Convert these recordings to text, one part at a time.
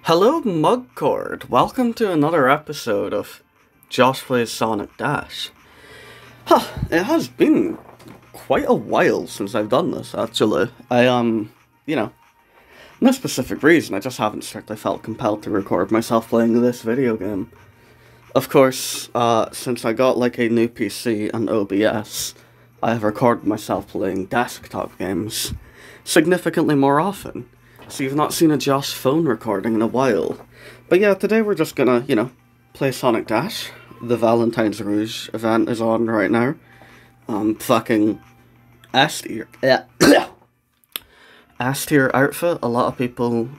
Hello, Mugcord. Welcome to another episode of Josh Plays Sonic Dash. It has been quite a while since I've done this, actually. No specific reason, I just haven't strictly felt compelled to record myself playing this video game. Of course, since I got, a new PC and OBS, I have recorded myself playing desktop games significantly more often. So you've not seen a Josh phone recording in a while. But yeah, today we're just gonna, play Sonic Dash. The Valentine's Rouge event is on right now. Fucking S tier. S tier outfit. A lot of people,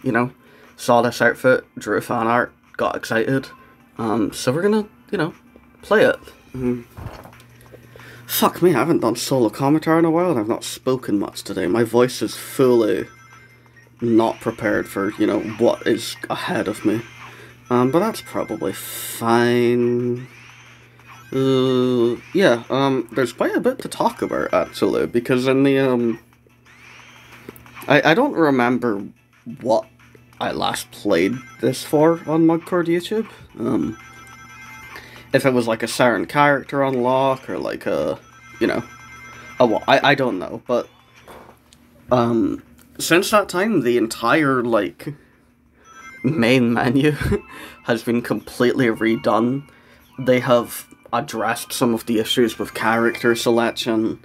saw this outfit, drew fan art, got excited. So we're gonna, play it. Fuck me, I haven't done solo commentary in a while and I've not spoken much today. My voice is fully not prepared for, what is ahead of me. But that's probably fine. There's quite a bit to talk about, actually, because in the, I don't remember what I last played this for on Mugcord YouTube. If it was a certain character unlock, or I don't know, but, since that time, the entire, main menu has been completely redone. They have addressed some of the issues with character selection.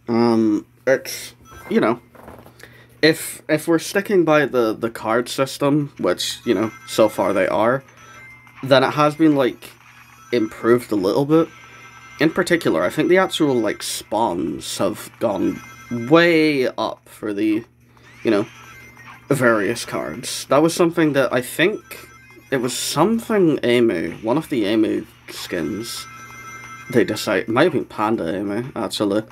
It's, if we're sticking by the card system, which, so far they are, then it has been, improved a little bit. In particular, I think the actual, spawns have gone way up for the various cards. That was something that I think it was something Amy, one of the Amy skins, they decided, it might have been Panda Amy, actually.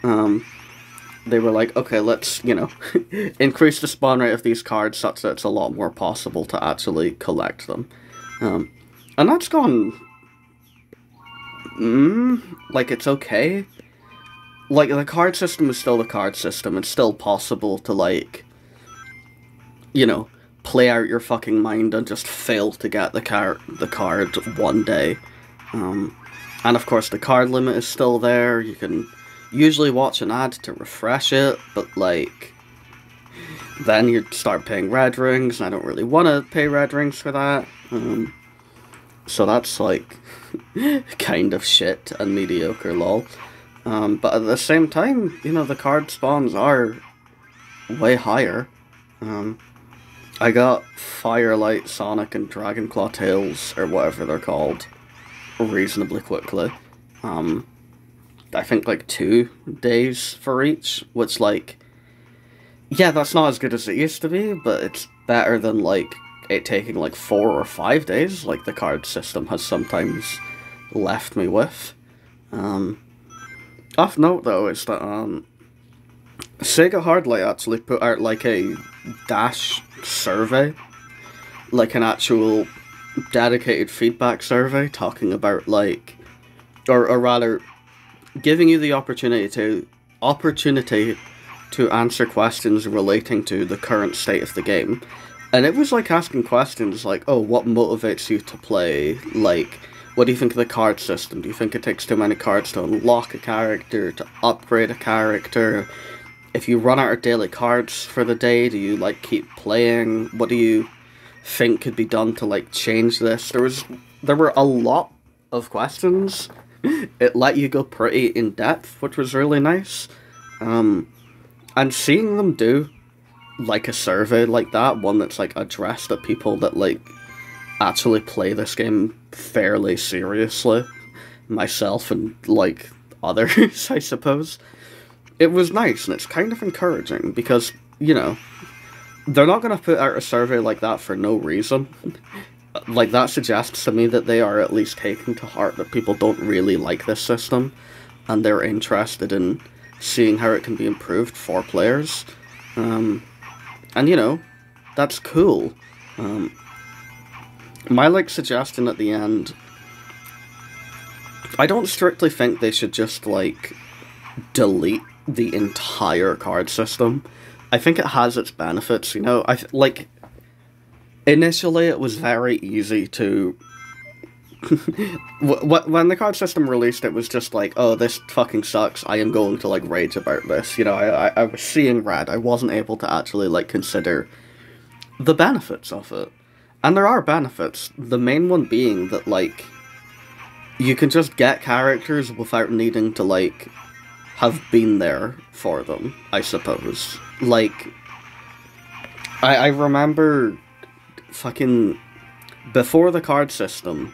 They were like, okay, let's, increase the spawn rate of these cards such that it's a lot more possible to actually collect them. And that's gone, it's okay. The card system is still the card system. It's still possible to, play out your fucking mind and just fail to get the card one day. And of course the card limit is still there. You can usually watch an ad to refresh it, but then you start paying red rings, and I don't really want to pay red rings for that. So that's kind of shit and mediocre, lol. But at the same time, the card spawns are way higher. I got Firelight, Sonic, and Dragonclaw Tails, or whatever they're called, reasonably quickly. I think 2 days for each, which yeah, that's not as good as it used to be, but it's better than it taking 4 or 5 days, the card system has sometimes left me with. Off note though is that Sega Hardlight actually put out a Dash survey, an actual dedicated feedback survey talking about or rather giving you the opportunity to answer questions relating to the current state of the game. And it was asking questions oh, what motivates you to play? What do you think of the card system? Do you think it takes too many cards to unlock a character, to upgrade a character? If you run out of daily cards for the day, do you keep playing? What do you think could be done to change this? There were a lot of questions. It let you go pretty in depth, which was really nice. And seeing them do a survey like that, one that's addressed at people that actually play this game fairly seriously, myself and others, I suppose. It was nice, and it's kind of encouraging, because, they're not going to put out a survey like that for no reason. That suggests to me that they are at least taking to heart that people don't really like this system, and they're interested in seeing how it can be improved for players. And, that's cool. My, suggestion at the end, I don't strictly think they should just, delete the entire card system. I think it has its benefits, Initially, it was very easy to... when the card system released, it was just like, oh, this fucking sucks, I am going to, like, rage about this. You know, I was seeing red. I wasn't able to actually, like, consider the benefits of it. And there are benefits. The main one being that, like, you can just get characters without needing to, like, have been there for them, I suppose. Like, I remember fucking... Before the card system,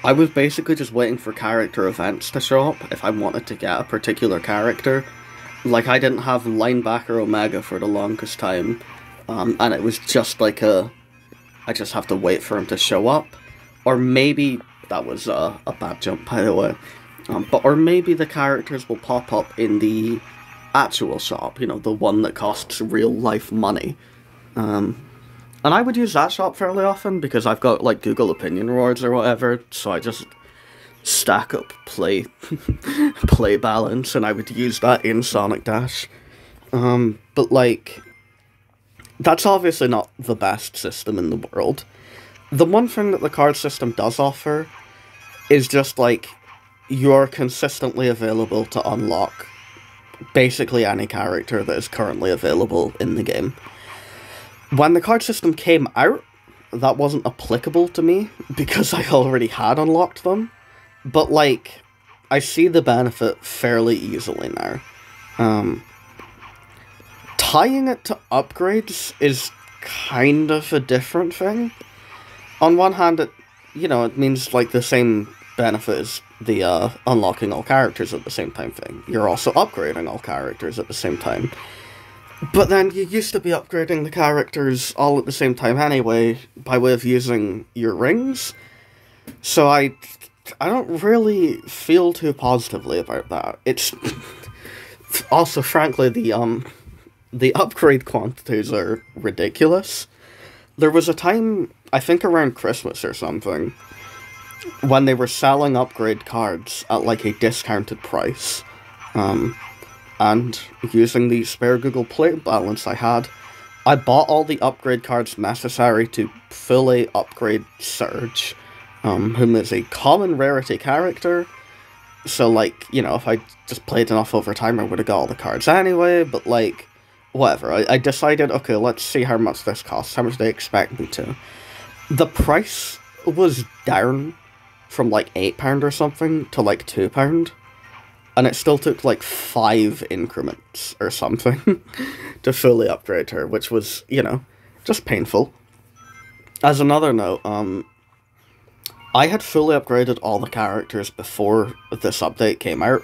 I was basically just waiting for character events to show up if I wanted to get a particular character. Like, I didn't have Linebacker Omega for the longest time, and it was just like I just have to wait for him to show up. Or maybe... That was a bad jump, by the way. Or maybe the characters will pop up in the actual shop, you know, the one that costs real-life money. And I would use that shop fairly often, because I've got, like, Google Opinion Rewards or whatever, so I just stack up play balance, and I would use that in Sonic Dash. But, like, that's obviously not the best system in the world. The one thing that the card system does offer is just, like, you're consistently available to unlock basically any character that is currently available in the game. When the card system came out, that wasn't applicable to me, because I already had unlocked them. But, like, I see the benefit fairly easily now. Tying it to upgrades is kind of a different thing. On one hand, it means, like, the same benefit as the unlocking all characters at the same time thing. You're also upgrading all characters at the same time. But then you used to be upgrading the characters all at the same time anyway, by way of using your rings. So I don't really feel too positively about that. It's also, frankly, the upgrade quantities are ridiculous. There was a time, I think around Christmas or something, when they were selling upgrade cards at, like, a discounted price. And using the spare Google Play balance I had, I bought all the upgrade cards necessary to fully upgrade Surge, whom is a common rarity character. So, like, you know, if I just played enough over time, I would have got all the cards anyway, but, like, whatever. I decided, okay, let's see how much this costs. How much they expect me to. The price was down from, like, £8 or something to, like, £2. And it still took, like, 5 increments or something to fully upgrade her, which was, you know, just painful. As another note, I had fully upgraded all the characters before this update came out,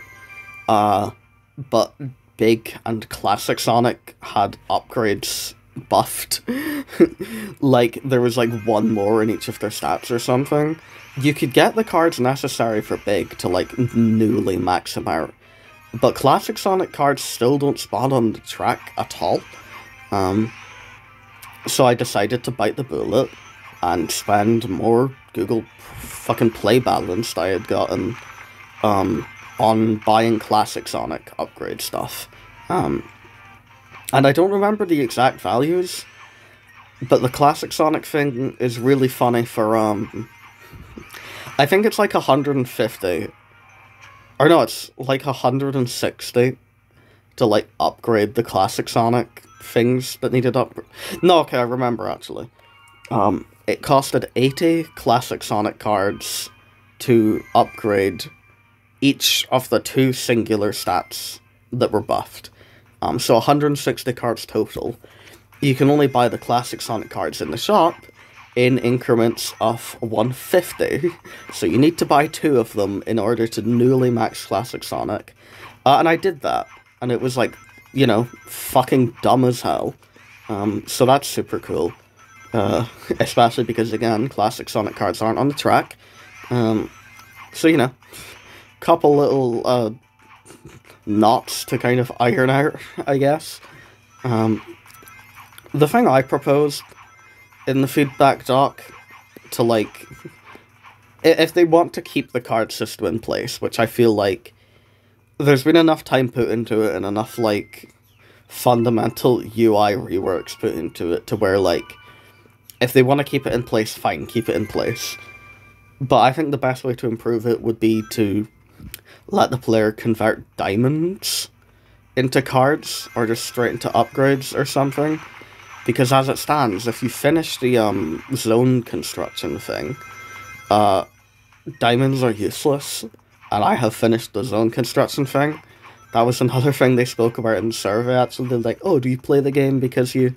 but Big and Classic Sonic had upgrades buffed. Like, there was, like, one more in each of their stats or something. You could get the cards necessary for Big to, like, newly max him out. But Classic Sonic cards still don't spawn on the track at all. So I decided to bite the bullet and spend more Google fucking Play balance I had gotten on buying Classic Sonic upgrade stuff. And I don't remember the exact values, but the Classic Sonic thing is really funny for, I think it's like 150, or no, it's like 160 to, like, upgrade the Classic Sonic things that needed upgrade. No, okay, I remember, actually. It costed 80 Classic Sonic cards to upgrade each of the 2 singular stats that were buffed. So 160 cards total. You can only buy the Classic Sonic cards in the shop in increments of 150. So you need to buy 2 of them in order to newly max Classic Sonic. And I did that. And it was, like, you know, fucking dumb as hell. So that's super cool. Especially because, again, Classic Sonic cards aren't on the track. So, you know, couple little knots to kind of iron out, I guess. The thing I proposed in the feedback doc to, like, if they want to keep the card system in place, which I feel like there's been enough time put into it and enough, like, fundamental UI reworks put into it to where, like, If they want to keep it in place, fine, keep it in place. But I think the best way to improve it would be to let the player convert diamonds into cards, or just straight into upgrades or something. Because as it stands, if you finish the zone construction thing, diamonds are useless, and I have finished the zone construction thing. That was another thing they spoke about in the survey, actually. They're like, oh, do you play the game because you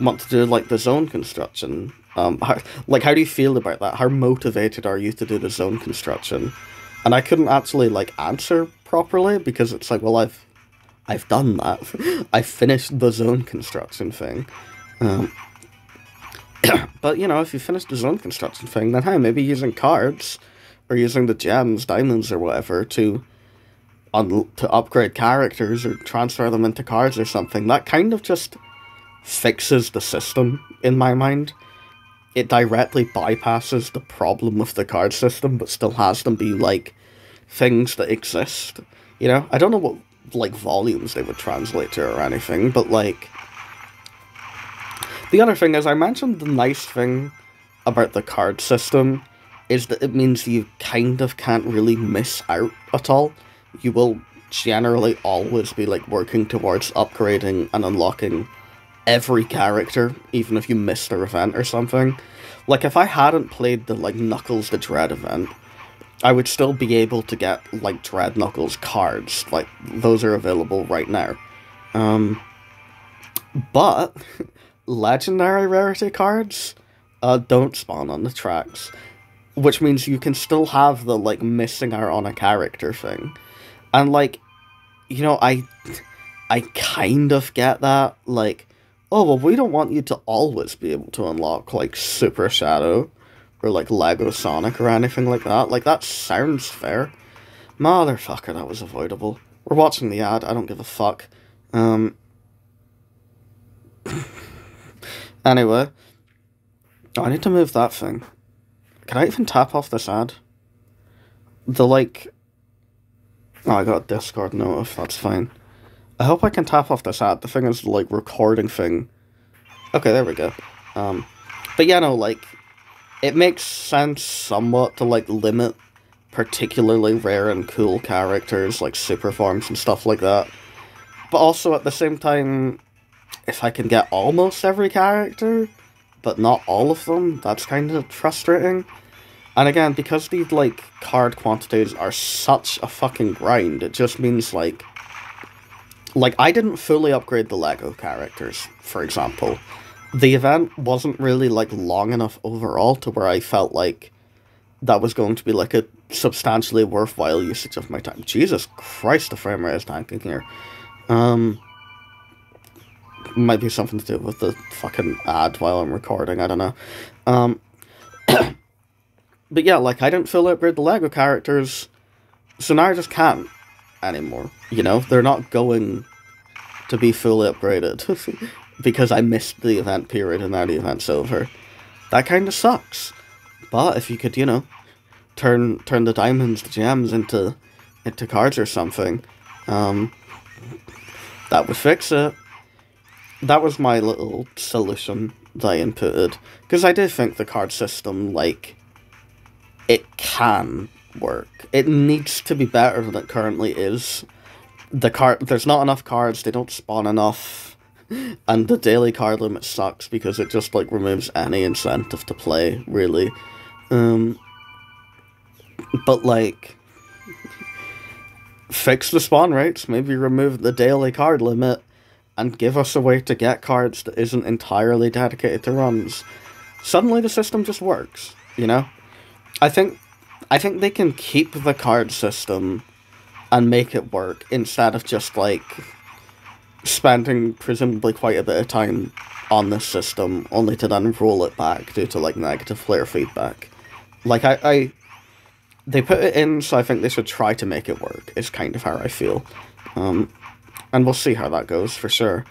want to do, like, the zone construction? How do you feel about that? How motivated are you to do the zone construction? And I couldn't actually, like, answer properly, because it's like, well, I've done that. I finished the zone construction thing. But, you know, if you finish the zone construction thing, then hey, maybe using cards, or using the gems, diamonds, or whatever, to upgrade characters, or transfer them into cards or something, that kind of just fixes the system, in my mind. It directly bypasses the problem with the card system, but still has them be, like, things that exist. You know? I don't know what, like, volumes they would translate to or anything, but, like... The other thing is, I mentioned the nice thing about the card system is that it means you kind of can't really miss out at all. You will generally always be, like, working towards upgrading and unlocking every character, even if you miss their event or something. Like, if I hadn't played the, like, Knuckles the Dread event, I would still be able to get, like, Dread Knuckles cards. Like, those are available right now. But legendary rarity cards don't spawn on the tracks, which means you can still have the, like, missing out on a character thing. And, like, you know, I kind of get that, like, oh, well, we don't want you to always be able to unlock, like, Super Shadow, or, like, Lego Sonic, or anything like that. Like, that sounds fair. Motherfucker, that was avoidable. We're watching the ad, I don't give a fuck. Anyway. Oh, I need to move that thing. Can I even tap off this ad? The, like... Oh, I got a Discord notif, that's fine. I hope I can tap off this ad. The thing is the, like, recording thing. Okay, there we go. But yeah, no, like, it makes sense somewhat to, like, limit particularly rare and cool characters, like super forms and stuff like that. But also, at the same time, if I can get almost every character, but not all of them, that's kind of frustrating. And again, because these, like, card quantities are such a fucking grind, it just means, like, I didn't fully upgrade the Lego characters, for example. The event wasn't really, like, long enough overall to where I felt like that was going to be, like, a substantially worthwhile usage of my time. Jesus Christ, the frame rate is tanking here. Might be something to do with the fucking ad while I'm recording, I don't know. But yeah, like, I didn't fully upgrade the Lego characters, so now I just can't anymore, you know? They're not going to be fully upgraded, because I missed the event period and now the event's over. That kind of sucks. But if you could, you know, turn the diamonds, the gems into cards or something, that would fix it. That was my little solution that I inputted. Because I did think the card system, like, it can work. It needs to be better than it currently is. There's not enough cards, they don't spawn enough, and the daily card limit sucks because it just, like, removes any incentive to play, really. But, like, fix the spawn rates, maybe remove the daily card limit, and give us a way to get cards that isn't entirely dedicated to runs. Suddenly the system just works, you know? I think they can keep the card system and make it work instead of just, like, spending presumably quite a bit of time on this system only to then roll it back due to, like, negative player feedback. Like, they put it in, so I think they should try to make it work, is kind of how I feel. And we'll see how that goes, for sure.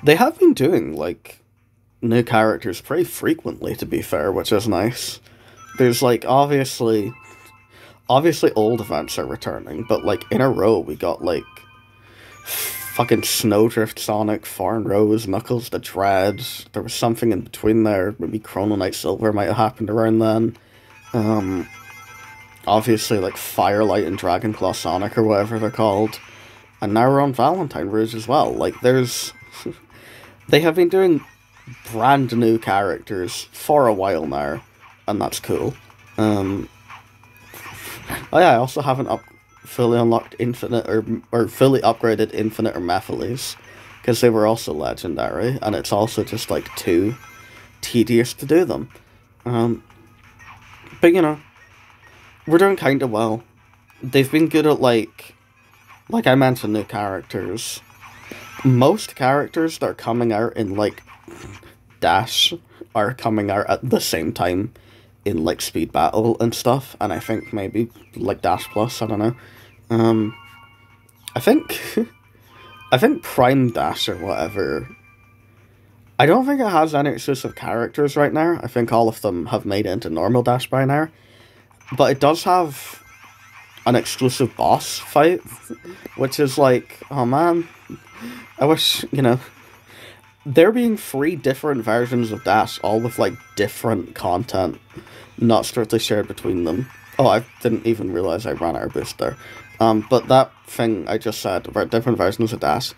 They have been doing, like, new characters pretty frequently, to be fair, which is nice. There's, like, obviously old events are returning, but, like, in a row we got, like, fucking Snowdrift Sonic, Foreign Rose, Knuckles the Dread. There was something in between there. Maybe Chrono Knight Silver might have happened around then. Obviously, like Firelight and Dragonclaw Sonic or whatever they're called. And now we're on Valentine Rouge as well. Like, there's... they have been doing brand new characters for a while now. And that's cool. Oh yeah, I also haven't fully unlocked Infinite or fully upgraded Infinite or Mephiles. Because they were also legendary. And it's also just, like, too tedious to do them. But, you know, we're doing kind of well. They've been good at, like I mentioned, new characters. Most characters that are coming out in, like, Dash are coming out at the same time in, like, Speed Battle and stuff. And I think maybe, like, Dash Plus, I don't know. I think Prime Dash or whatever... I don't think it has any exclusive characters right now. I think all of them have made it into normal Dash by now. But it does have an exclusive boss fight, which is like, oh man, I wish, you know, there being 3 different versions of Dash, all with, like, different content, not strictly shared between them. Oh, I didn't even realize I ran out of boost there. But that thing I just said about different versions of Dash,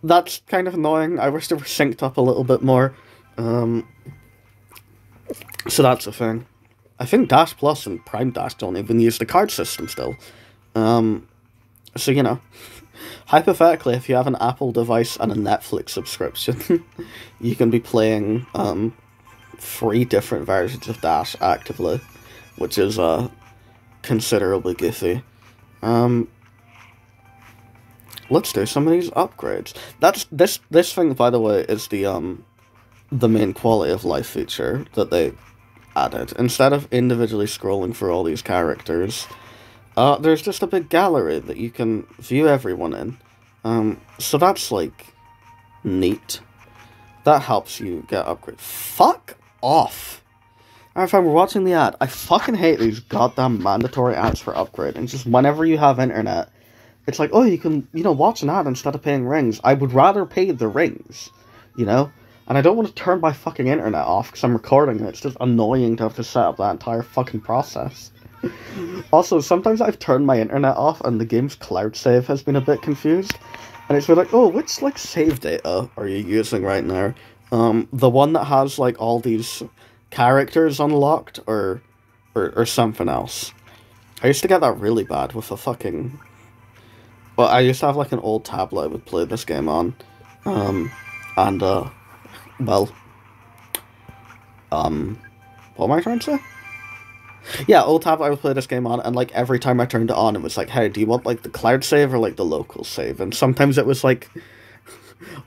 that's kind of annoying. I wish they were synced up a little bit more. So that's a thing. I think Dash Plus and Prime Dash don't even use the card system still. So, you know, hypothetically, if you have an Apple device and a Netflix subscription, you can be playing 3 different versions of Dash actively, which is considerably goofy. Let's do some of these upgrades. That's this thing, by the way, is the main quality of life feature that they added. Instead of individually scrolling through all these characters, there's just a big gallery that you can view everyone in. So that's, like, neat. That helps you get upgrades. Fuck off! Alright, fine, we're watching the ad. I fucking hate these goddamn mandatory ads for upgrading. Just whenever you have internet, it's like, oh, you can, you know, watch an ad instead of paying rings. I would rather pay the rings, you know? And I don't want to turn my fucking internet off because I'm recording it. It's just annoying to have to set up that entire fucking process. Also, sometimes I've turned my internet off and the game's cloud save has been a bit confused. And it's been like, oh, which, like, save data are you using right now? The one that has, like, all these characters unlocked or something else. I used to get that really bad with a fucking... Well, I used to have, like, an old tablet I would play this game on. Well, what am I trying to say? Yeah, old tablet I would play this game on, and, like, every time I turned it on, it was like, hey, do you want, like, the cloud save or, like, the local save? And sometimes it was, like,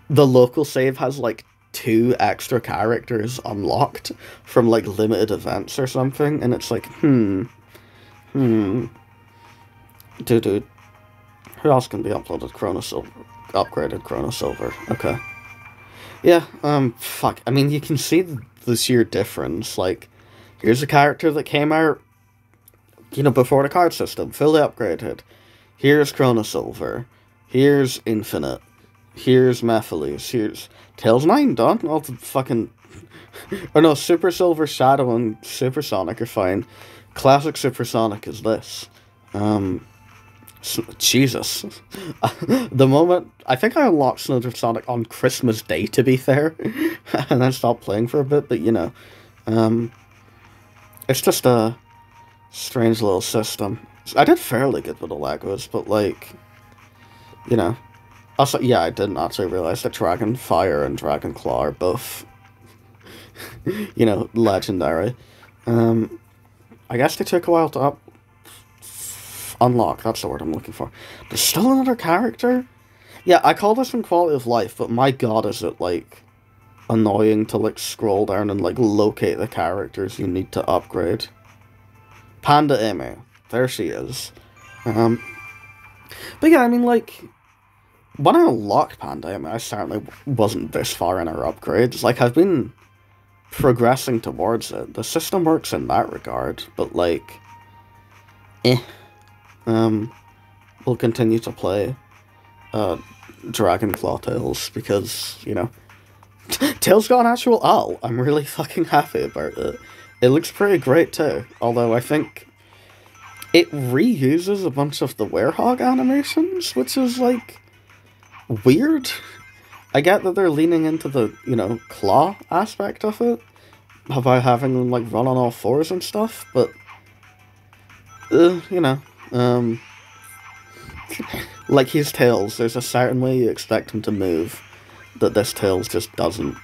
the local save has, like, 2 extra characters unlocked from, like, limited events or something, and it's like, Dude. Who else can be uploaded? Upgraded Chrono Silver. Okay. Yeah, fuck. I mean, you can see the sheer difference. Like, here's a character that came out, you know, before the card system, fully upgraded. Here's Chrono Silver. Here's Infinite. Here's Mephiles. Here's Tails 9 done. All the fucking... or no, Super Silver, Shadow, and Super Sonic are fine. Classic Super Sonic is this. Jesus. The moment... I think I unlocked Snowdrift Sonic on Christmas Day, to be fair. And then stopped playing for a bit, but, you know. It's just a strange little system. I did fairly good with the Legos, but, like... You know. Also, yeah, I didn't actually realize that Dragonfire and Dragonclaw are both... you know, legendary. I guess they took a while to unlock, that's the word I'm looking for. There's still another character? Yeah, I call this one quality of life, but my god is it, like, annoying to, like, scroll down and, like, locate the characters you need to upgrade. Panda Amy. There she is. But yeah, I mean, like, when I unlocked Panda Amy, I certainly wasn't this far in our upgrades. Like, I've been progressing towards it. The system works in that regard, but, like, we'll continue to play. Dragonclaw Tails, because, you know, Tails got an actual owl. I'm really fucking happy about it. It looks pretty great too, although I think it reuses a bunch of the werehog animations, which is, like, weird. I get that they're leaning into the, you know, claw aspect of it, by having them, like, run on all fours and stuff, but, you know, like his Tails, there's a certain way you expect him to move that this Tails just doesn't.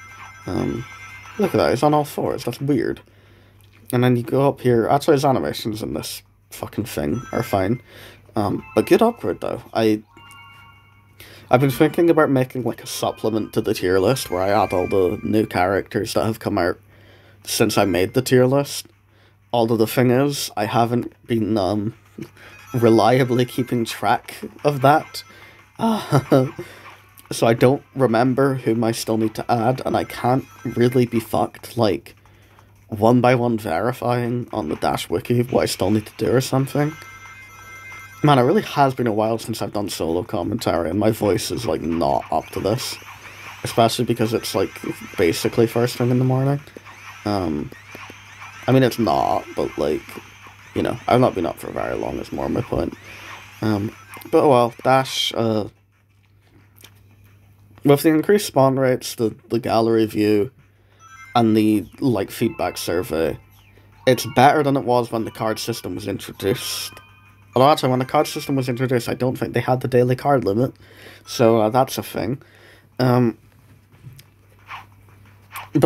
Look at that, he's on all fours, that's weird. And then you go up here, actually his animations in this fucking thing are fine. But good upgrade though. I've been thinking about making like a supplement to the tier list where I add all the new characters that have come out since I made the tier list. Although the thing is, I haven't been reliably keeping track of that. So I don't remember whom I still need to add, and I can't really be fucked, like, one by one verifying on the Dash Wiki what I still need to do or something. Man, it really has been a while since I've done solo commentary, and my voice is, like, not up to this. Especially because it's, like, basically first thing in the morning. I mean, it's not, but, like, you know, I've not been up for very long, is more my point. But, well, Dash, with the increased spawn rates, the gallery view, and the, like, feedback survey, it's better than it was when the card system was introduced. Although, actually, when the card system was introduced, I don't think they had the daily card limit, so that's a thing. But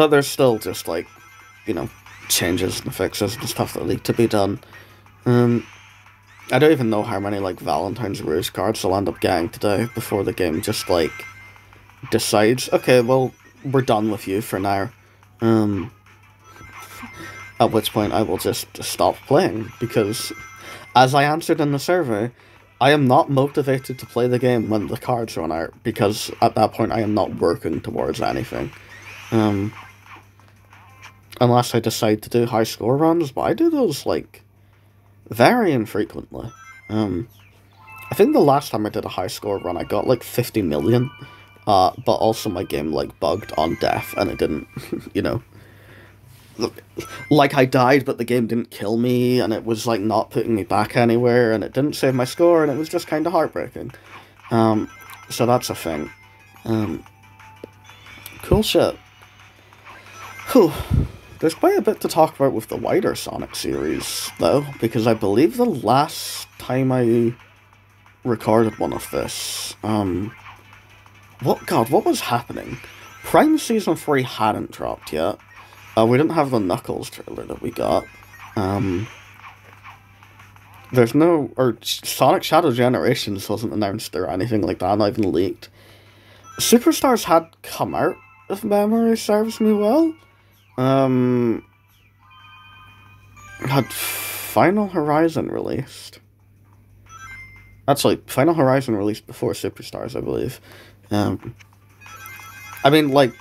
there's still just, like, you know, changes and fixes and stuff that need to be done. I don't even know how many, like, Valentine's Rouge cards I'll end up getting today before the game just, like, decides, okay, well, we're done with you for now. At which point I will just stop playing, because, as I answered in the survey, I am not motivated to play the game when the cards run out, because at that point I am not working towards anything. Unless I decide to do high score runs, but I do those, like, very infrequently. I think the last time I did a high score run, I got, like, 50 million, but also my game, like, bugged on death, and it didn't, you know, like, I died, but the game didn't kill me, and it was, like, not putting me back anywhere, and it didn't save my score, and it was just kind of heartbreaking. So that's a thing. Cool shit. Whew. There's quite a bit to talk about with the wider Sonic series, though, because I believe the last time I recorded one of this, what was happening? Prime Season 3 hadn't dropped yet. We didn't have the Knuckles trailer that we got. There's no, or Sonic Shadow Generations wasn't announced or anything like that, not even leaked. Superstars had come out, if memory serves me well. Had Final Horizon released. Actually, Final Horizon released before Superstars, I believe. I mean, like,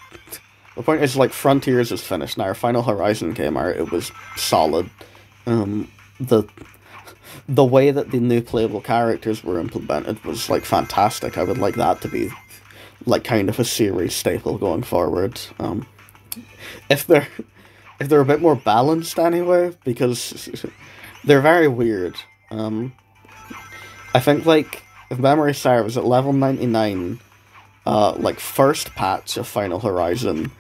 the point is, like, Frontiers is finished now. Final Horizon came out, it was solid. The way that the new playable characters were implemented was, like, fantastic. I would like that to be, like, kind of a series staple going forward. If they're a bit more balanced anyway, because they're very weird. I think, like, if memory serves, at level 99, like, first patch of Final Horizon,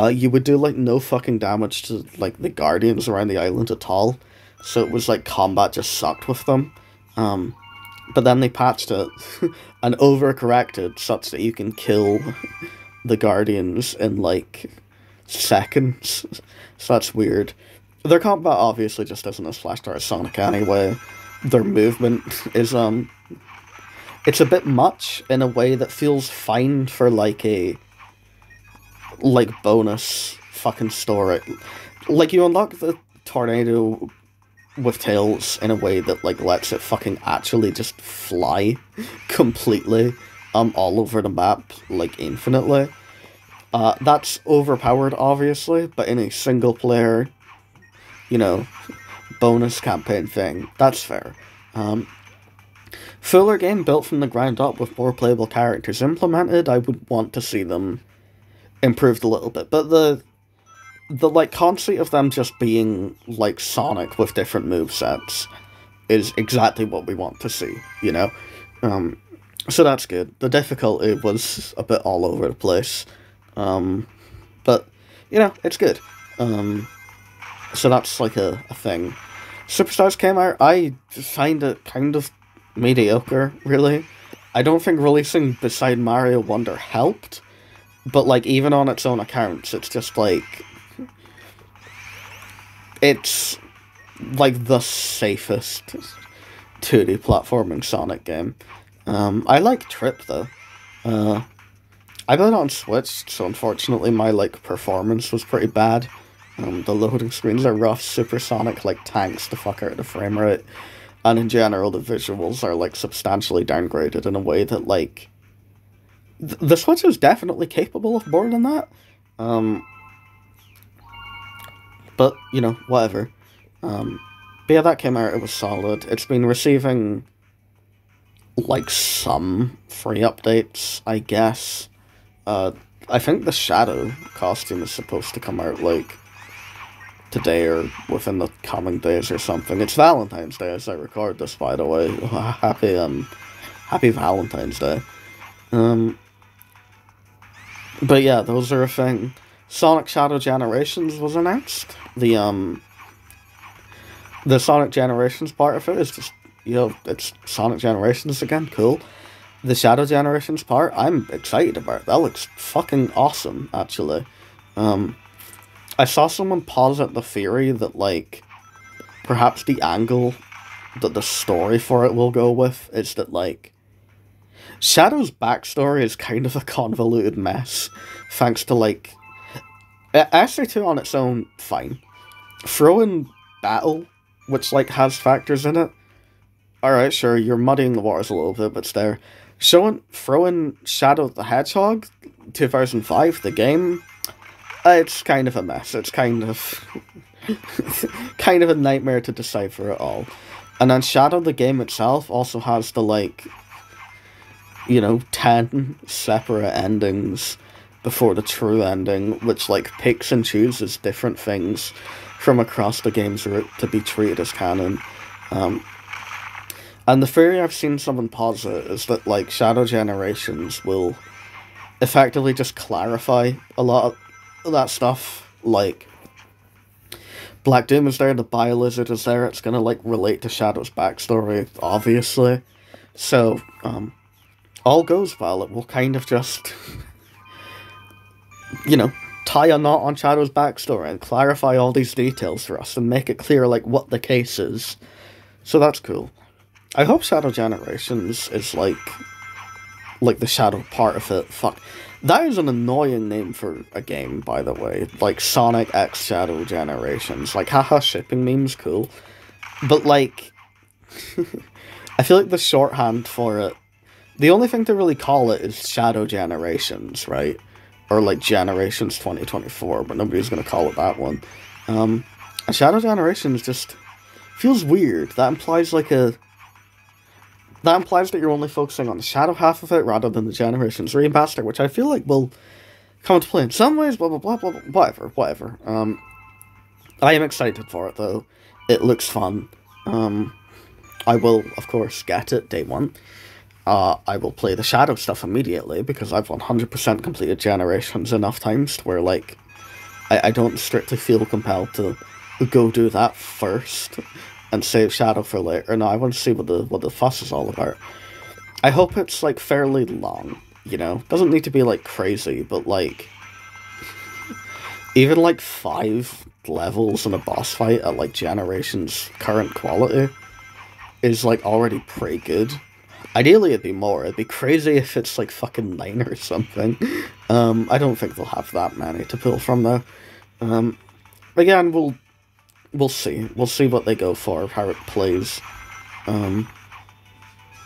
you would do, like, no fucking damage to, like, the Guardians around the island at all. So it was, like, combat just sucked with them. But then they patched it and overcorrected such that you can kill the Guardians in, like, seconds. So that's weird. Their combat obviously just isn't as flashed out as Sonic anyway. Their movement is, it's a bit much in a way that feels fine for, like, a, like, bonus fucking story. Like, you unlock the tornado with Tails in a way that, like, lets it fucking actually just fly completely, all over the map, like, infinitely. That's overpowered, obviously, but in a single-player, you know, bonus campaign thing, that's fair. fuller game built from the ground up with more playable characters implemented, I would want to see them improved a little bit. But the like conceit of them just being like Sonic with different movesets is exactly what we want to see, you know? So that's good. The difficulty was a bit all over the place. But, you know, it's good. So that's like a thing. Superstars came out, I find it kind of mediocre, really. I don't think releasing beside Mario Wonder helped, but like even on its own accounts, it's just like, it's like the safest 2D platforming Sonic game. I like Trip though. I played it on Switch, so unfortunately my like performance was pretty bad. The loading screens are rough, supersonic like tanks the fuck out of the frame rate, and in general the visuals are like substantially downgraded in a way that like the Switch is definitely capable of more than that. But you know, whatever. But yeah, that came out, it was solid. It's been receiving like some free updates, I guess. I think the Shadow costume is supposed to come out like today or within the coming days or something. It's Valentine's Day as I record this, by the way. Happy Valentine's Day. But yeah, those are a thing. Sonic Shadow Generations was announced. The Sonic Generations part of it is just, you know, it's Sonic Generations again, cool. The Shadow Generations part, I'm excited about. That looks fucking awesome, actually. I saw someone posit the theory that, like, perhaps the angle that the story for it will go with is that, like, Shadow's backstory is kind of a convoluted mess, thanks to, like, SR2 on its own, fine. Throw in Battle, which, like, has factors in it. Alright, sure, you're muddying the waters a little bit, but it's there. Throw in Shadow the Hedgehog, 2005, the game. It's kind of a mess. It's kind of kind of a nightmare to decipher it all. And then Shadow the game itself also has the, like, you know, 10 separate endings before the true ending, which, like, picks and chooses different things from across the game's route to be treated as canon. And the theory I've seen someone posit is that, like, Shadow Generations will effectively just clarify a lot of that stuff. Like, Black Doom is there, the Bio-Lizard is there, it's gonna, like, relate to Shadow's backstory, obviously. So, all goes well, it will kind of just, you know, tie a knot on Shadow's backstory and clarify all these details for us and make it clear, like, what the case is. So that's cool. I hope Shadow Generations is, like the Shadow part of it. Fuck. That is an annoying name for a game, by the way. Like, Sonic X Shadow Generations. Like, haha, shipping memes, cool. But, like, I feel like the shorthand for it, the only thing to really call it is Shadow Generations, right? Or, like, Generations 2024, but nobody's gonna call it that one. And Shadow Generations just feels weird. That implies, like, that implies that you're only focusing on the Shadow half of it rather than the Generations remaster, which I feel like will come into play in some ways, blah, blah, blah, blah, blah, whatever. I am excited for it, though. It looks fun. I will, of course, get it day one. I will play the Shadow stuff immediately, because I've 100% completed Generations enough times to where, like, I don't strictly feel compelled to go do that first and save Shadow for later. No, I want to see what the fuss is all about. I hope it's, like, fairly long, you know? Doesn't need to be, like, crazy, but, like, even, like, 5 levels in a boss fight at, like, Generations' current quality is, like, already pretty good. Ideally, it'd be more. It'd be crazy if it's, like, fucking 9 or something. I don't think they'll have that many to pull from, though. Again, we'll see. We'll see what they go for, how it plays. It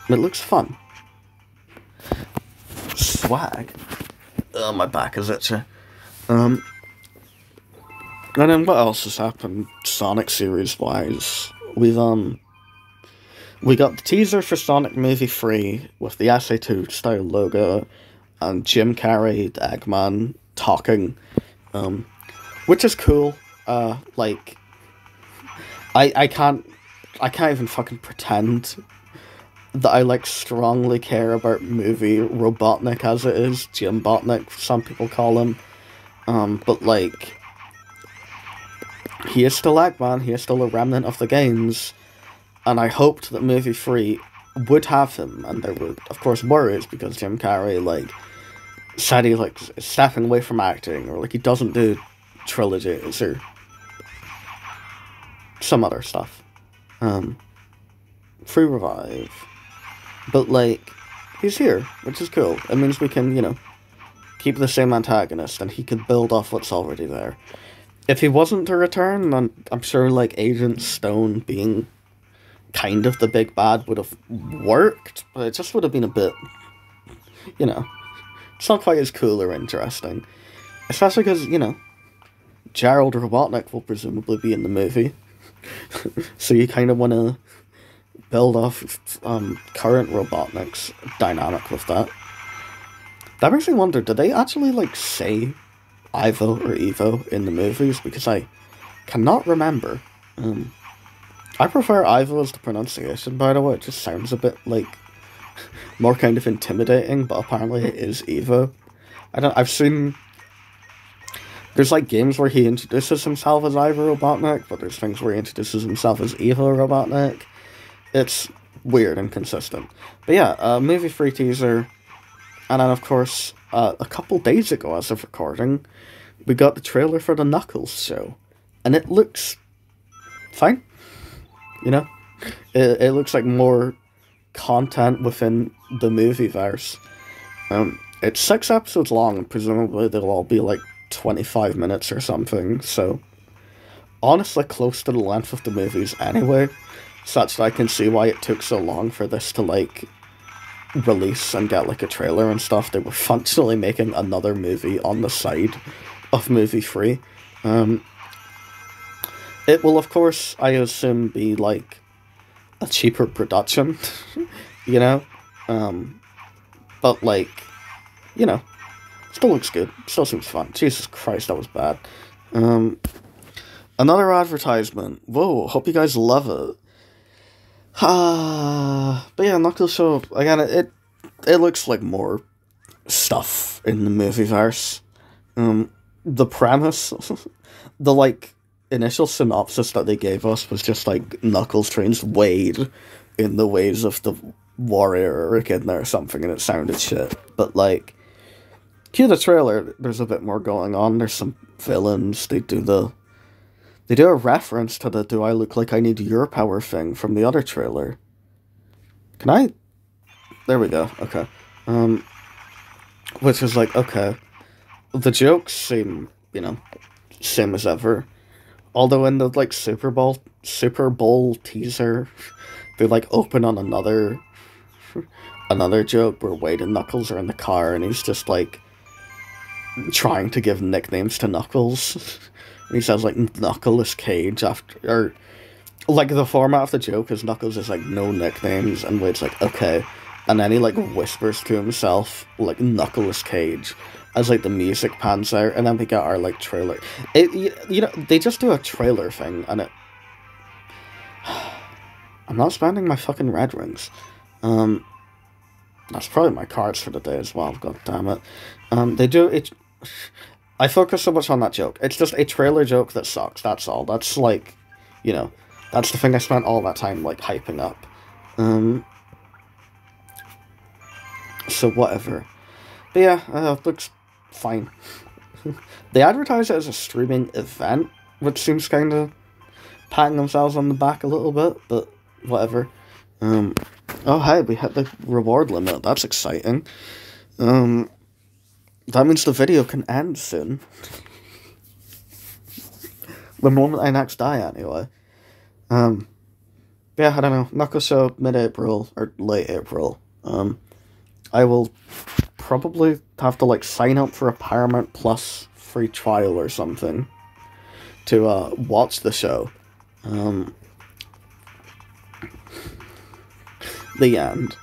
looks fun. Swag. Oh, my back is itchy. And then what else has happened Sonic series-wise? We got the teaser for Sonic Movie 3 with the SA2 style logo and Jim Carrey, the Eggman, talking, which is cool. Like, I can't even fucking pretend that I, like, strongly care about movie Robotnik as it is. Jim Botnik, some people call him. But, like, he is still Eggman, he is still a remnant of the games, and I hoped that movie 3 would have him, and there were, of course, worries, because Jim Carrey, like, said he, like, is stepping away from acting, or, like, he doesn't do trilogies, or some other stuff. Free Revive. But, like, he's here, which is cool. It means we can, you know, keep the same antagonist, and he can build off what's already there. If he wasn't to return, then I'm sure, like, Agent Stone being kind of the big bad would have worked, but it just would have been a bit, you know, it's not quite as cool or interesting. Especially because, you know, Gerald Robotnik will presumably be in the movie. So you kind of want to build off current Robotnik's dynamic with that. That makes me wonder, did they actually, like, say Ivo or Evo in the movies? Because I cannot remember. I prefer Ivo as the pronunciation, by the way. It just sounds a bit, like, more kind of intimidating, but apparently it is Evo. I've seen, there's, like, games where he introduces himself as Ivo Robotnik, but there's things where he introduces himself as Evo Robotnik. It's weird and consistent. But yeah, movie 3 teaser, and then, of course, a couple days ago, as of recording, we got the trailer for the Knuckles show, and it looks fine. You know, it looks like more content within the movieverse. It's 6 episodes long, and presumably they'll all be like 25 minutes or something, so honestly close to the length of the movies anyway, such that I can see why it took so long for this to, like, release and get, like, a trailer and stuff. They were functionally making another movie on the side of movie 3. It will, of course, I assume, be, like, a cheaper production, you know? But, like, you know, still looks good. Still seems fun. Jesus Christ, that was bad. Another advertisement. Whoa, hope you guys love it. But yeah, Knuckles show, again, it looks like more stuff in the movieverse. The premise, the, like, initial synopsis that they gave us was just, like, Knuckles trains Wade in the ways of the warrior or echidna or something, and it sounded shit. But, like, cue the trailer, there's a bit more going on. There's some villains. They do a reference to the "Do I look like I need your power" thing from the other trailer. Can I? There we go. Okay. Which is like, okay. The jokes seem, you know, same as ever. Although in the, like, Super Bowl teaser, they, like, open on another joke where Wade and Knuckles are in the car, and he's just, like, trying to give nicknames to Knuckles. And he says, like, Knuckles Cage after, or, like, the format of the joke is Knuckles is like, no nicknames, and Wade's like, okay. And then he, like, whispers to himself, like, Knuckles Cage, as, like, the music pans out, and then we get our, like, trailer. You know, they just do a trailer thing, and it... I'm not spending my fucking red rings. That's probably my cards for the day as well, god damn it. They do it... I focus so much on that joke. It's just a trailer joke that sucks, that's all. That's, like, you know, that's the thing I spent all that time, like, hyping up. So whatever. But yeah, it looks fine. They advertise it as a streaming event, which seems kind of patting themselves on the back a little bit, but whatever. Oh hey, we hit the reward limit, that's exciting. That means the video can end soon. The moment I next die, anyway. Yeah, I don't know. Knuckles Show, mid-April, or late April. I will probably have to, like, sign up for a Paramount Plus free trial or something to watch the show. the end.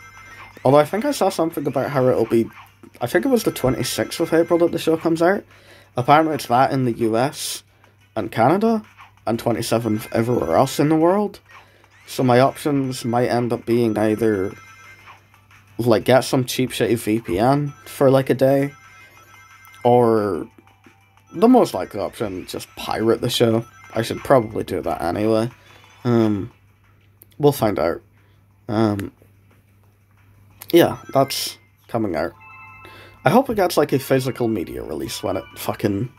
Although I think I saw something about how it'll be, I think it was the 26th of April that the show comes out. Apparently it's that in the US and Canada, and 27th everywhere else in the world. So my options might end up being either, like, get some cheap shitty VPN for, like, a day, or the most likely option, just pirate the show. I should probably do that anyway. We'll find out. Yeah, that's coming out. I hope it gets, like, a physical media release when it fucking...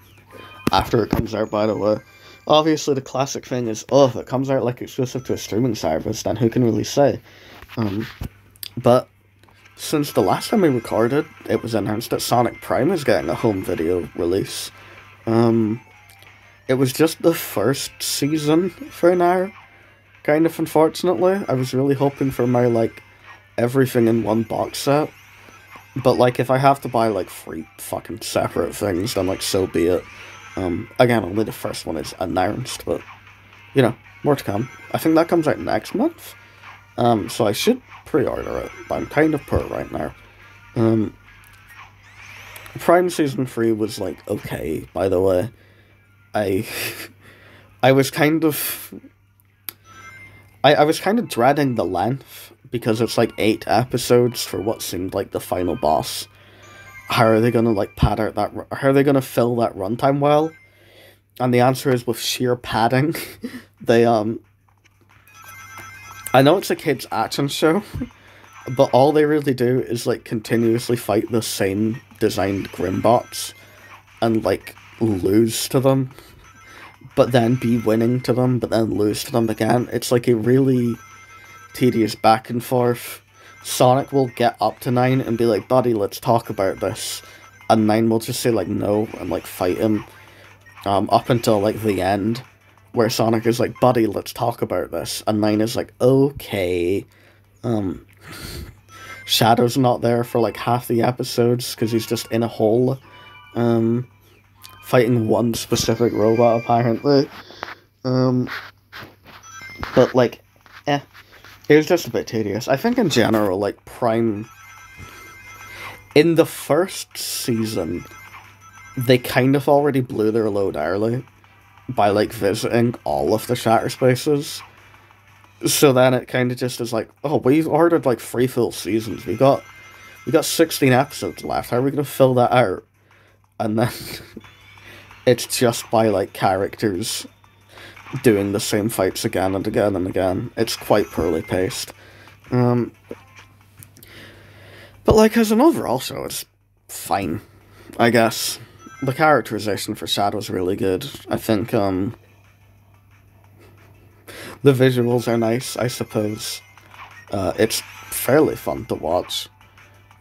after it comes out, by the way. Obviously, the classic thing is, oh, if it comes out, like, exclusive to a streaming service, then who can really say? But since the last time we recorded, it was announced that Sonic Prime is getting a home video release. It was just the first season for now, kind of, unfortunately. I was really hoping for my, like, everything in one box set. But, like, if I have to buy, like, 3 fucking separate things, then, like, so be it. Again, only the first one is announced, but, you know, more to come. I think that comes out next month. So I should pre-order it, but I'm kind of poor right now. Prime Season 3 was, like, okay, by the way. I was kind of... I was kind of dreading the length, because it's, like, 8 episodes for what seemed like the final boss. How are they gonna, like, pad out that... How are they gonna fill that runtime well? And the answer is with sheer padding. They, I know it's a kids' action show, but all they really do is, like, continuously fight the same designed Grimbots and, like, lose to them, but then be winning to them, but then lose to them again. It's, like, a really tedious back and forth. Sonic will get up to 9 and be like, buddy, let's talk about this. And 9 will just say, like, no, and, like, fight him. Up until, like, the end, where Sonic is like, buddy, let's talk about this. And 9 is like, okay. Shadow's not there for, like, half the episodes, because he's just in a hole. Fighting one specific robot, apparently. But, like, it was just a bit tedious. I think in general, like, Prime... in the first season, they kind of already blew their load early by, like, visiting all of the Shatter Spaces. So then it kind of just is like, oh, we've ordered, like, 3 full seasons. We got 16 episodes left. How are we going to fill that out? And then it's just by, like, characters doing the same fights again and again and again. It's quite poorly paced. But, like, as an overall show, it's fine, I guess. The characterization for Shadow's really good. I think, the visuals are nice, I suppose. It's fairly fun to watch.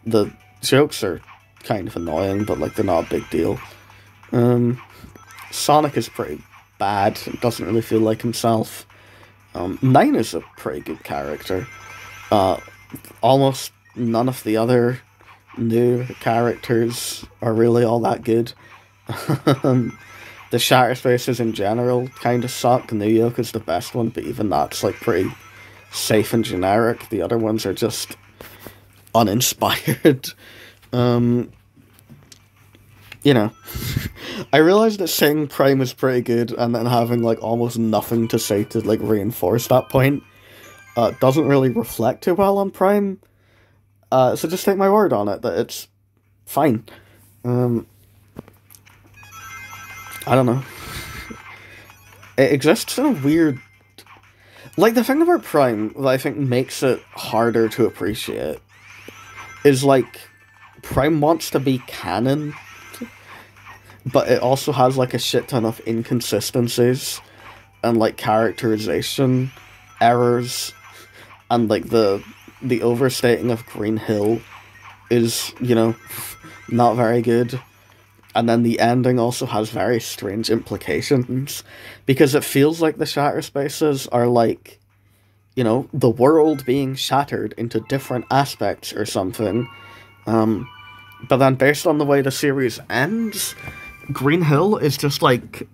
The jokes are kind of annoying, but, like, they're not a big deal. Sonic is pretty bad. It doesn't really feel like himself. 9 is a pretty good character. Almost none of the other new characters are really all that good. The Shatter Spaces in general kind of suck. New Yoko's the best one, but even that's, like, pretty safe and generic. The other ones are just uninspired. You know, I realized that saying Prime is pretty good and then having, like, almost nothing to say to, like, reinforce that point doesn't really reflect too well on Prime. So just take my word on it that it's fine. I don't know. It exists in a weird... Like, the thing about Prime that I think makes it harder to appreciate is, like, Prime wants to be canon, but it also has, like, a shit ton of inconsistencies and, like, characterization errors, and, like, the overstating of Green Hill is, you know, not very good. And then the ending also has very strange implications, because it feels like the Shatter Spaces are, like, you know, the world being shattered into different aspects or something. But then based on the way the series ends, Green Hill is just, like,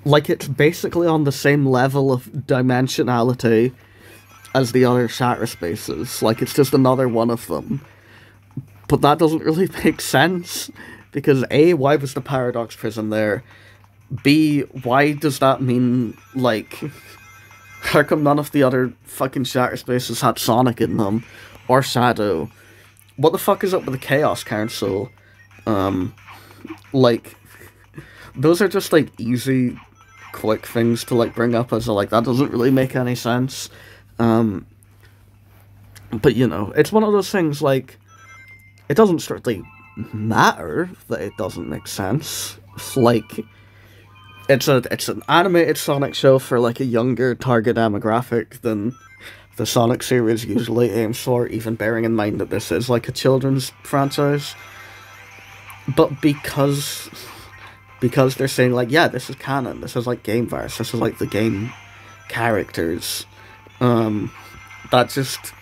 it's basically on the same level of dimensionality as the other shatter spaces. Like, it's just another one of them. But that doesn't really make sense, because A, why was the Paradox Prison there? B, why does that mean, like, how come none of the other fucking shatter spaces had Sonic in them? Or Shadow? What the fuck is up with the Chaos Council? Like, those are just, like, easy, quick things to, like, bring up as a, like, that doesn't really make any sense. But, you know, it's one of those things, like, it doesn't strictly matter that it doesn't make sense. Like, it's an animated Sonic show for, like, a younger target demographic than the Sonic series usually aims for, even bearing in mind that this is, like, a children's franchise. But because they're saying, like, yeah, this is canon, this is, like, Gameverse, this is, like, the game characters, that just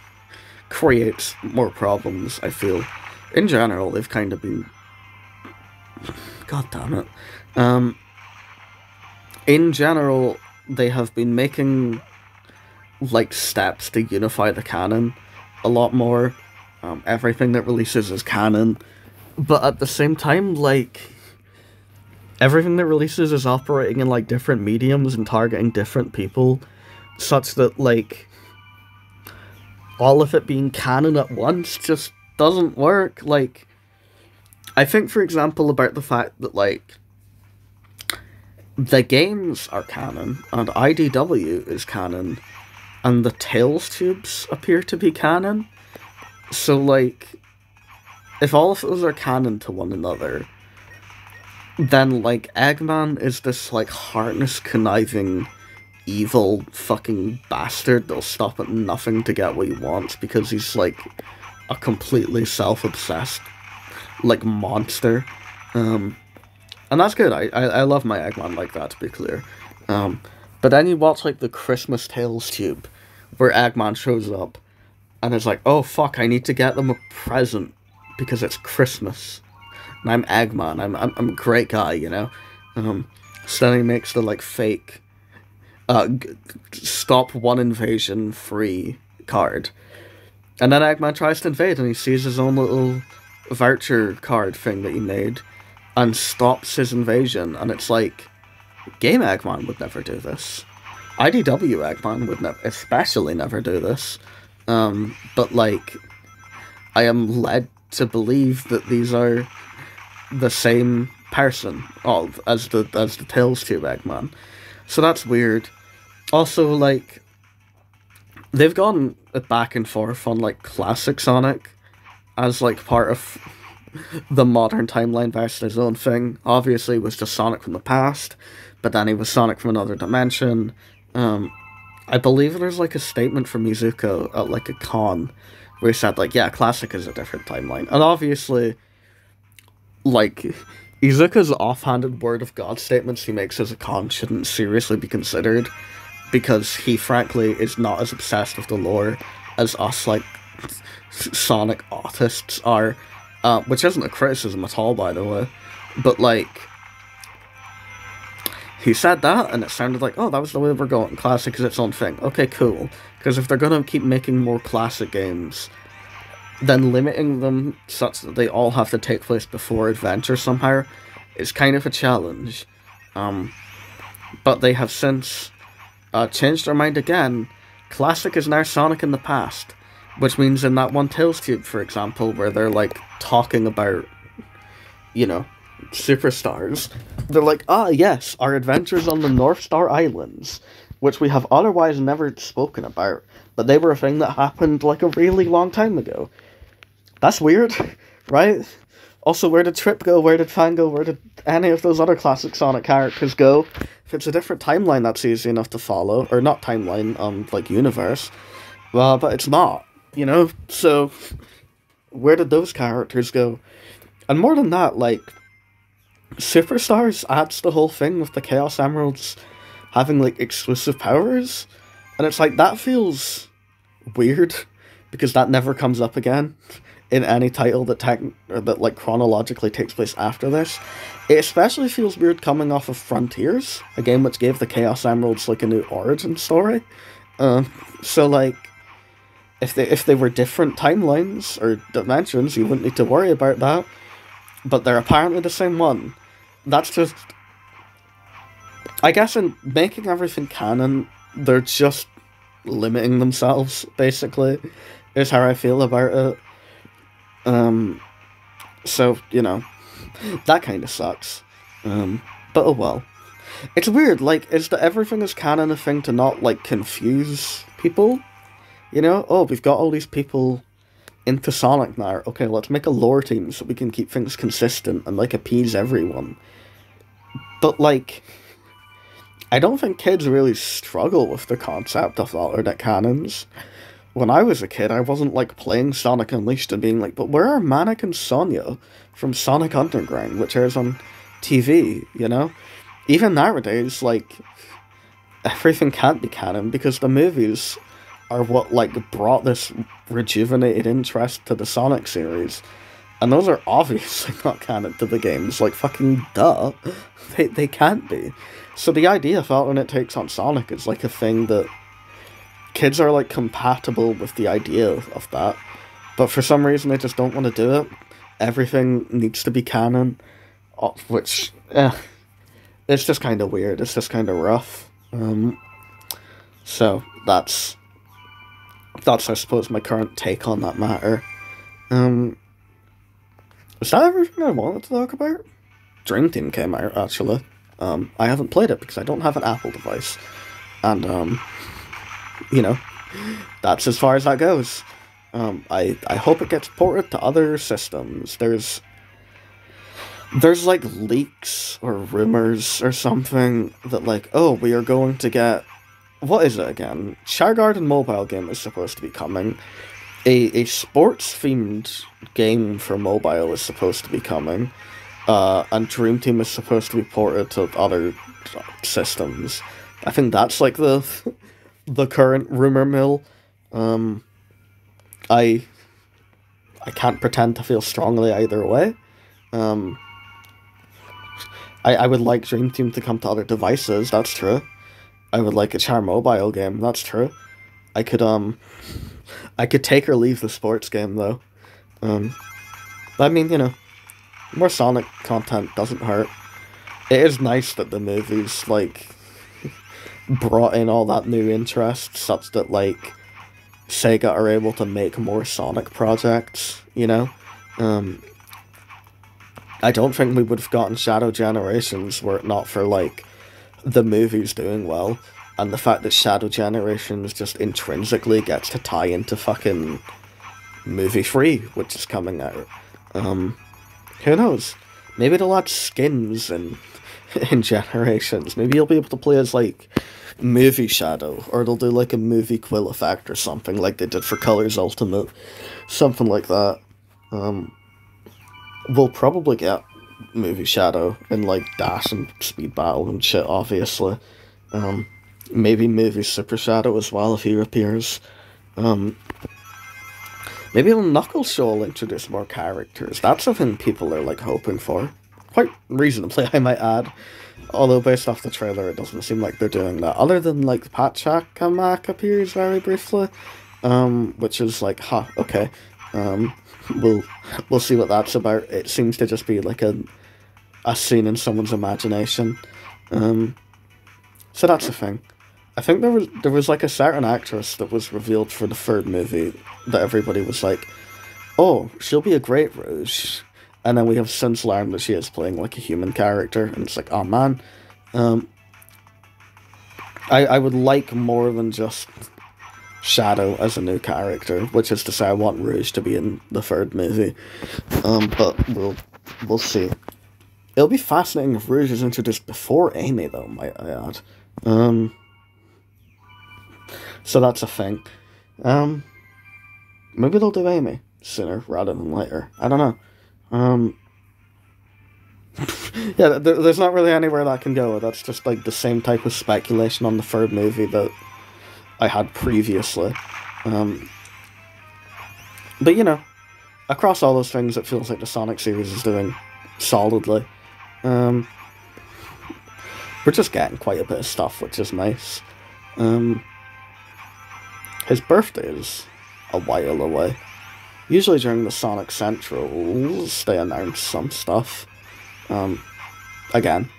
creates more problems, I feel. In general, they've kind of been... God damn it. In general, they have been making, like, steps to unify the canon a lot more. Everything that releases is canon. But at the same time, like, everything that releases is operating in, like, different mediums and targeting different people, such that, like, all of it being canon at once just doesn't work. Like, I think, for example, about the fact that, like, the games are canon, and IDW is canon, and the Tails tubes appear to be canon. So, like, if all of those are canon to one another, then, like, Eggman is this, like, heartless, conniving, evil fucking bastard that'll stop at nothing to get what he wants, because he's, like, a completely self-obsessed, like, monster. And that's good. I love my Eggman like that, to be clear. But then you watch, like, the Christmas Tales tube, where Eggman shows up, and it's like, oh fuck, I need to get them a present, because it's Christmas. And I'm Eggman, I'm a great guy, you know? So then he makes the, like, fake, stop one invasion free card. And then Eggman tries to invade, and he sees his own little voucher card thing that he made, and stops his invasion, and it's like, Game Eggman would never do this. IDW Eggman would especially never do this. But, like, I am led to believe that these are the same person as the Tails Tube Eggman. So that's weird. Also, like, they've gone back and forth on, like, classic Sonic as, like, part of the modern timeline versus his own thing. Obviously, it was just Sonic from the past, but then he was Sonic from another dimension. I believe there's, like, a statement from Izuku at, like, a con where he said, like, yeah, classic is a different timeline. And obviously, like, Izuku's offhanded word of God statements he makes as a con shouldn't seriously be considered, because he, frankly, is not as obsessed with the lore as us, like, Sonic autists are. Which isn't a criticism at all, by the way. But, like, he said that, and it sounded like, oh, that was the way we're going. Classic is its own thing. Okay, cool. Because if they're going to keep making more classic games, then limiting them such that they all have to take place before Adventure somehow is kind of a challenge. But they have since changed their mind again. Classic is now Sonic in the past. Which means in that one Tails Tube, for example, where they're, like, talking about, you know, superstars, they're like, ah, yes, our adventures on the North Star Islands, which we have otherwise never spoken about, but they were a thing that happened, like, a really long time ago. That's weird, right? Also, where did Trip go? Where did Fang go? Where did any of those other classic Sonic characters go? If it's a different timeline, that's easy enough to follow. Or not timeline, like, universe. Well, but it's not. You know, so where did those characters go? And more than that, like, Superstars adds the whole thing with the Chaos Emeralds having, like, exclusive powers, and it's like, that feels weird, because that never comes up again in any title that like chronologically takes place after this. It especially feels weird coming off of Frontiers, a game which gave the Chaos Emeralds, like, a new origin story. So, like, if they were different timelines or dimensions, you wouldn't need to worry about that. But they're apparently the same one. That's just, I guess, in making everything canon, they're just limiting themselves. Basically, is how I feel about it. So that kind of sucks. But oh well. It's weird. Like, is the everything is canon a thing to not like confuse people? Oh, we've got all these people into Sonic now. Okay, let's make a lore team so we can keep things consistent and like appease everyone. But like, I don't think kids really struggle with the concept of alternate canons. When I was a kid, I wasn't like playing Sonic Unleashed and being like, but where are Manic and Sonia from Sonic Underground, which airs on TV, Even nowadays, like, everything can't be canon because the movies are what, like, brought this rejuvenated interest to the Sonic series. And those are obviously not canon to the games. Like, fucking duh. They can't be. So the idea of alternate takes on Sonic is, like, a thing that kids are, like, compatible with the idea of that. But for some reason, they just don't want to do it. Everything needs to be canon. Which, it's just kind of weird. It's just kind of rough. So, that's, I suppose, my current take on that matter. Is that everything I wanted to talk about? Dream Team came out, actually. I haven't played it because I don't have an Apple device. And, that's as far as that goes. I hope it gets ported to other systems. There's like leaks or rumors or something that like, oh, we are going to get, what is it again? Shower Garden mobile game is supposed to be coming. A sports themed game for mobile is supposed to be coming. And Dream Team is supposed to be ported to other systems. I think that's like the current rumor mill. I can't pretend to feel strongly either way. I would like Dream Team to come to other devices, that's true. I would like a Char mobile game, that's true. I could take or leave the sports game, though. I mean, more Sonic content doesn't hurt. It is nice that the movies, like, brought in all that new interest, such that, like, Sega are able to make more Sonic projects, I don't think we would have gotten Shadow Generations were it not for, like, the movies doing well, and the fact that Shadow Generations just intrinsically gets to tie into fucking Movie 3, which is coming out. Who knows? Maybe they'll add skins in Generations. Maybe you'll be able to play as, like, Movie Shadow, or they'll do, like, a Movie Quill effect or something, like they did for Colors Ultimate. Something like that. We'll probably get Movie Shadow in, like, Dash and Speed Battle and shit, obviously. Maybe Movie Super Shadow as well, if he appears. Maybe the Knuckles show will introduce more characters. That's something people are, like, hoping for. Quite reasonably, I might add. Although, based off the trailer, it doesn't seem like they're doing that. Other than, like, Pachacamac appears very briefly. Which is like, okay. We'll see what that's about. It seems to just be like a scene in someone's imagination. So that's the thing. I think there was like a certain actress that was revealed for the third movie that everybody was like, oh, she'll be a great Rouge. And then we have since learned that she is playing like a human character, and it's like, oh man. I would like more than just Shadow as a new character, which is to say I want Rouge to be in the third movie. But we'll see. It'll be fascinating if Rouge is introduced before Amy, though, might I add. So that's a thing. Maybe they'll do Amy sooner rather than later. I don't know. Yeah, there's not really anywhere that can go. That's just like the same type of speculation on the third movie that I had previously. But across all those things, it feels like the Sonic series is doing solidly. We're just getting quite a bit of stuff, which is nice. His birthday is a while away. Usually during the Sonic Centrals, they announce some stuff. Again,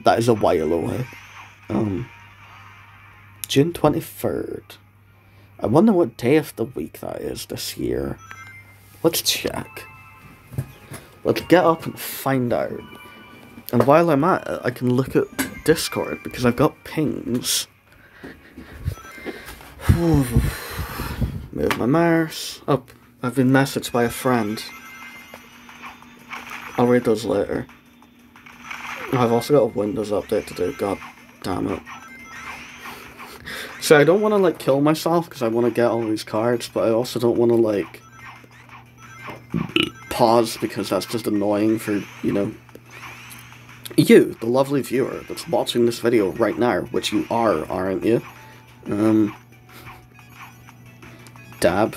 that is a while away. June 23rd. I wonder what day of the week that is this year. Let's check. Let's get up and find out. And while I'm at it, I can look at Discord, because I've got pings. Move my mouse. Oh, I've been messaged by a friend. I'll read those later. I've also got a Windows update to do, god damn it. So I don't want to, like, kill myself, because I want to get all these cards, but I also don't want to, like, pause, because that's just annoying for, you know, you, the lovely viewer that's watching this video right now, which you are, aren't you? Dab.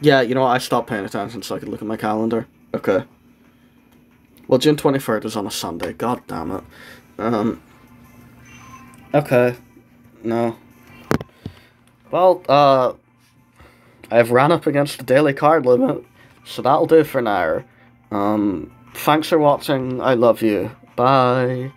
Yeah, you know what, I stopped paying attention so I could look at my calendar. Okay. Well, June 23rd is on a Sunday, god damn it. Okay. No. Well, I've ran up against the daily card limit, so that'll do for now. Thanks for watching, I love you, bye.